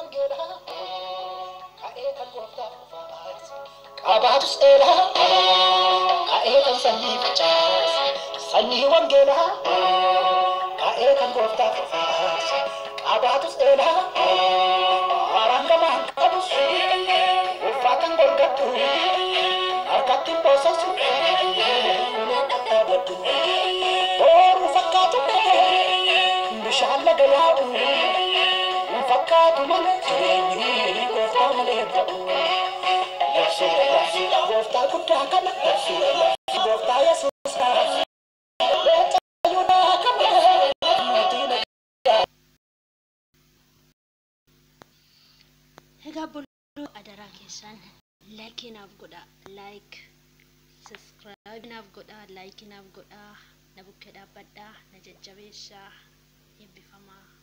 wangela kae kan gofta faas qabatus ela kae kan sanni fachas sanni wangela kae kan gofta faas qabatus ela aranga mahkabus ufatan gorgatu arkatin bosasu katabatu boru fakatu bishala galabu fakatu man jireni gofta maleta Nafsi gofta kutta kana nafsi gofta yesus beta yuda kana matina Hega bulu adara kesan like naf goda like subscribe naf goda like naf goda nabukeda badda najajabesha yebifama